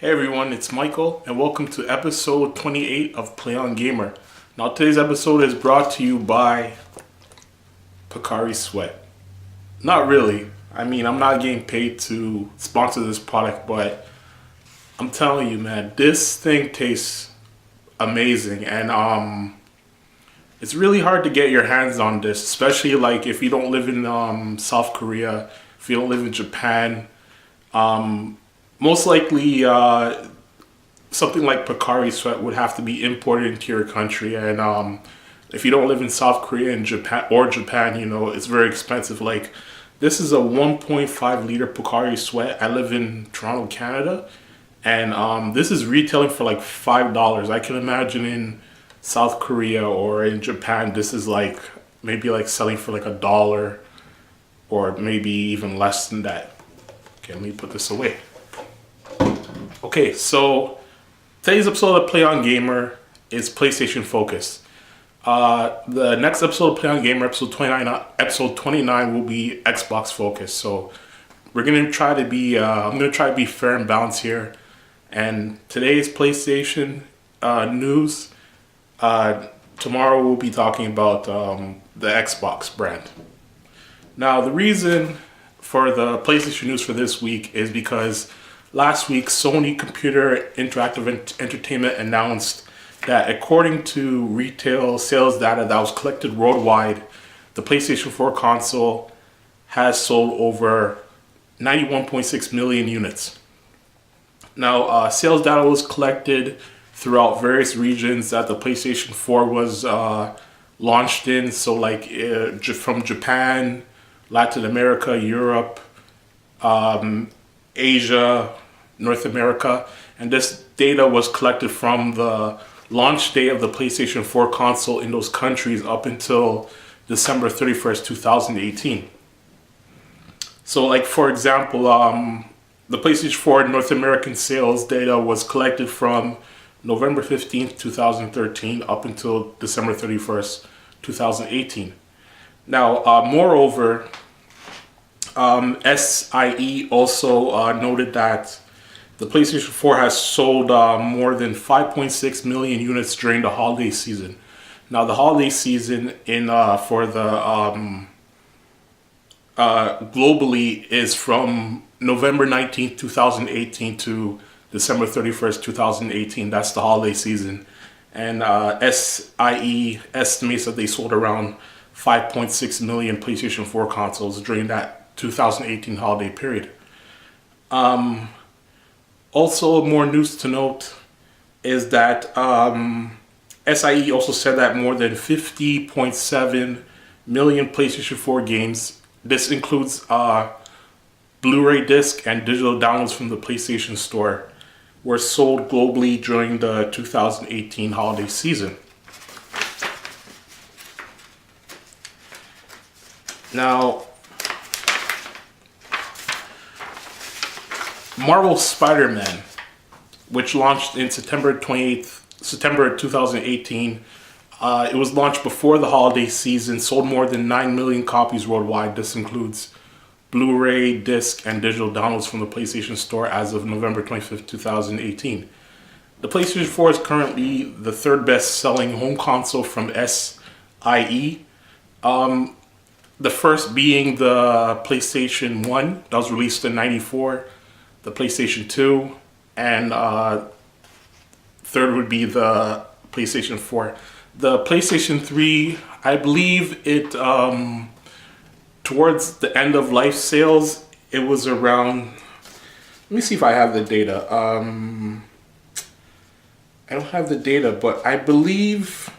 Hey everyone, it's Michael, and welcome to episode 28 of Play on Gamer. Now today's episode is brought to you by Pocari Sweat. Not really. I mean, I'm not getting paid to sponsor this product, but I'm telling you, man, this thing tastes amazing, and it's really hard to get your hands on this, especially like if you don't live in South Korea, if you don't live in Japan. Most likely, something like Pocari Sweat would have to be imported into your country, and if you don't live in South Korea and Japan, you know, it's very expensive. Like, this is a 1.5 liter Pocari Sweat. I live in Toronto, Canada, and this is retailing for like $5. I can imagine in South Korea or in Japan, this is like maybe like selling for like $1 or maybe even less than that. Okay, let me put this away. Okay, so today's episode of Play on Gamer is PlayStation focused. The next episode of Play on Gamer, episode 29, will be Xbox focused. So we're gonna try to be, I'm gonna try to be fair and balanced here. And today's PlayStation news. Tomorrow we'll be talking about the Xbox brand. Now the reason for the PlayStation news for this week is because last week, Sony Interactive Entertainment announced that according to retail sales data that was collected worldwide, the PlayStation 4 console has sold over 91.6 million units. Now, sales data was collected throughout various regions that the PlayStation 4 was launched in. So like from Japan, Latin America, Europe, Asia, North America, and this data was collected from the launch day of the PlayStation 4 console in those countries up until December 31st, 2018. So like, for example, the PlayStation 4 North American sales data was collected from November 15th, 2013 up until December 31st, 2018. Now, moreover, SIE also noted that the PlayStation 4 has sold more than 5.6 million units during the holiday season. Now, the holiday season for the globally is from November 19th, 2018 to December 31st, 2018. That's the holiday season. And SIE estimates that they sold around 5.6 million PlayStation 4 consoles during that 2018 holiday period. Also, more news to note is that SIE also said that more than 50.7 million PlayStation 4 games, this includes Blu-ray disc and digital downloads from the PlayStation Store, were sold globally during the 2018 holiday season. Now, Marvel Spider-Man, which launched in September 2018, it was launched before the holiday season, sold more than 9 million copies worldwide. This includes Blu-ray, disc, and digital downloads from the PlayStation Store as of November 25th, 2018. The PlayStation 4 is currently the third best-selling home console from SIE. The first being the PlayStation 1 that was released in '94, the PlayStation 2, and third would be the PlayStation 4. The PlayStation 3, I believe it, towards the end of life sales, it was around, let me see if I have the data. I don't have the data, but I believe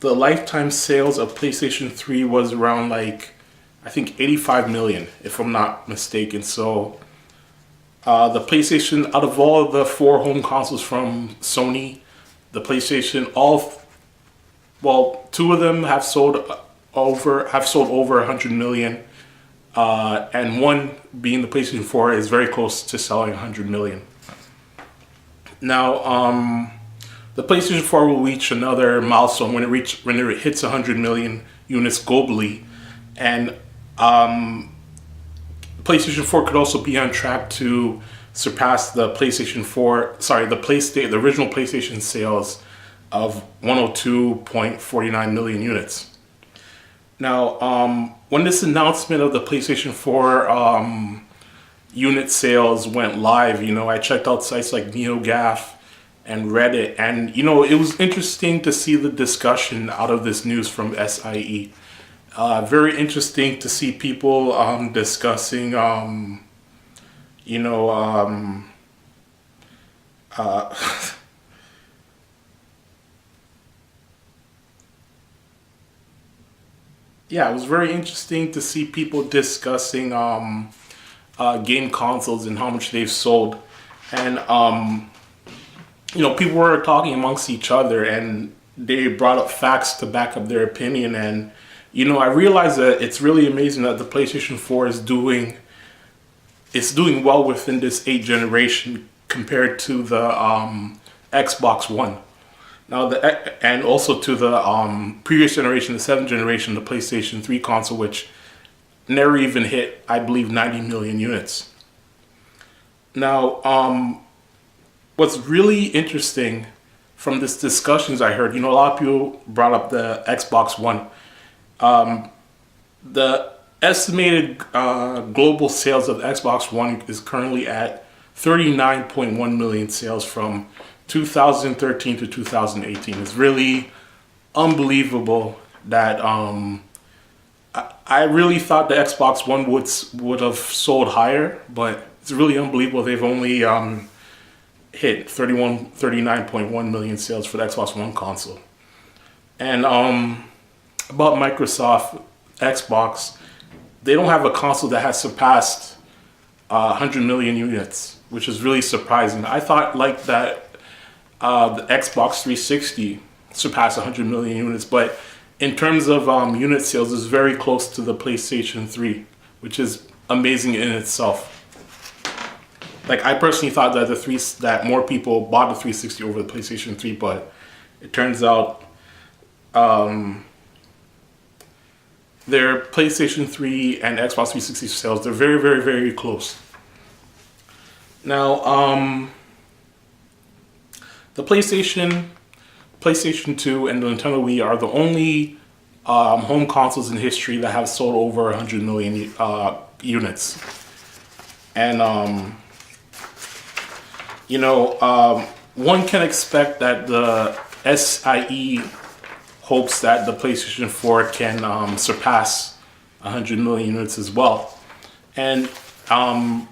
the lifetime sales of PlayStation 3 was around like, I think 85 million, if I'm not mistaken. So the PlayStation, out of all the 4 home consoles from Sony, the PlayStation, 2 of them have sold over 100 million, and one being the PlayStation 4 is very close to selling 100 million. Now, the PlayStation 4 will reach another milestone when it hits 100 million units globally, and PlayStation 4 could also be on track to surpass the PlayStation 4, sorry, the original PlayStation sales of 102.49 million units. Now, when this announcement of the PlayStation 4 unit sales went live, I checked out sites like NeoGAF and Reddit, and it was interesting to see the discussion out of this news from SIE. Very interesting to see people discussing, yeah, it was very interesting to see people discussing game consoles and how much they've sold, and people were talking amongst each other, and they brought up facts to back up their opinion. And I realized that it's really amazing that the PlayStation 4 is doing well within this 8th generation compared to the Xbox One. Now, and also to the previous generation, the 7th generation, the PlayStation 3 console, which never even hit, I believe, 90 million units. Now, what's really interesting from this discussions I heard, a lot of people brought up the Xbox One. The estimated global sales of Xbox One is currently at 39.1 million sales from 2013 to 2018. It's really unbelievable that I really thought the Xbox One would have sold higher, but it's really unbelievable. They've only hit 39.1 million sales for the Xbox One console. And about Microsoft Xbox, they don't have a console that has surpassed 100 million units, which is really surprising. I thought that the Xbox 360 surpassed 100 million units, but in terms of unit sales, it's very close to the PlayStation 3, which is amazing in itself. Like, I personally thought that more people bought the 360 over the PlayStation 3, but it turns out their PlayStation 3 and Xbox 360 sales, they're very, very, very close. Now, the PlayStation 2, and the Nintendo Wii are the only home consoles in history that have sold over 100 million units. And, one can expect that the SIE hopes that the PlayStation 4 can surpass 100 million units as well. And I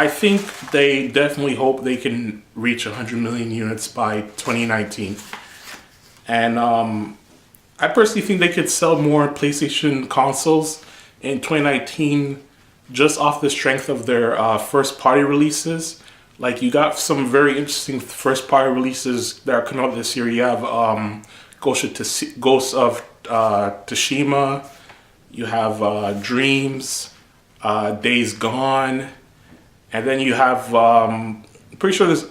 think they definitely hope they can reach 100 million units by 2019. And I personally think they could sell more PlayStation consoles in 2019 just off the strength of their first party releases. Like, you got some very interesting first party releases that are coming out this year. You have Ghost of Tsushima, you have Dreams, Days Gone, and then you have, pretty sure there's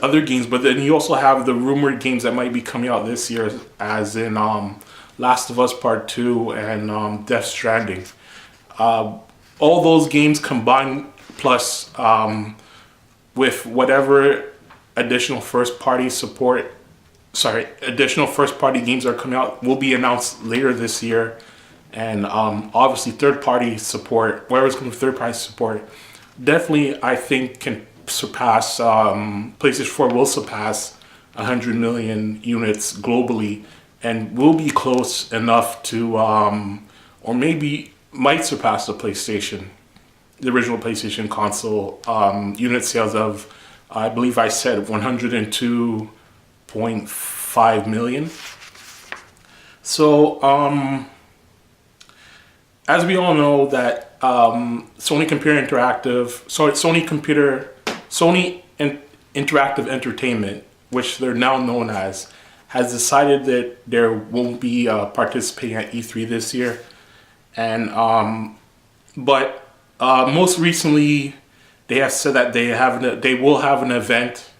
other games, but then you also have the rumored games that might be coming out this year, as in Last of Us Part 2 and Death Stranding. All those games combined, plus with whatever additional first party games are coming out, will be announced later this year. And obviously third party support, whatever's coming with third party support, definitely I think can surpass, PlayStation 4 will surpass 100 million units globally, and will be close enough to, or maybe might surpass the original PlayStation console unit sales of, I believe I said 102.5 million. So, as we all know that Sony Interactive Entertainment, which they're now known as, has decided that there won't be participating at E3 this year. And but most recently, they have said that they will have an event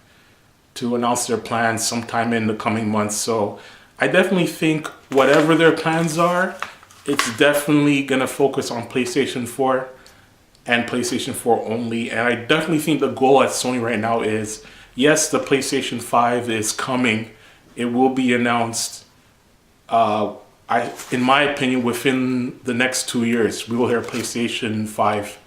to announce their plans sometime in the coming months. So I definitely think whatever their plans are, it's definitely gonna focus on PlayStation 4. and PlayStation 4 only. And I definitely think the goal at Sony right now is, yes, the PlayStation 5 is coming. It will be announced, in my opinion, within the next 2 years. We will hear PlayStation 5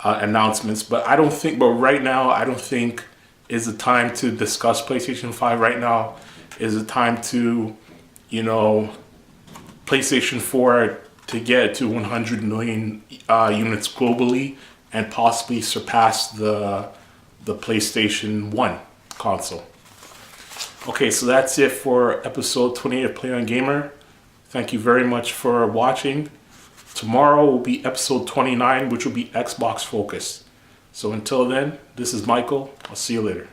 announcements. But right now, I don't think is the time to discuss PlayStation 5 right now. Is the time to, PlayStation 4 to get to 100 million units globally and possibly surpass the PlayStation 1 console. Okay, so that's it for episode 28 of Play on Gamer. Thank you very much for watching. Tomorrow will be episode 29, which will be Xbox focused. So until then, this is Michael. I'll see you later.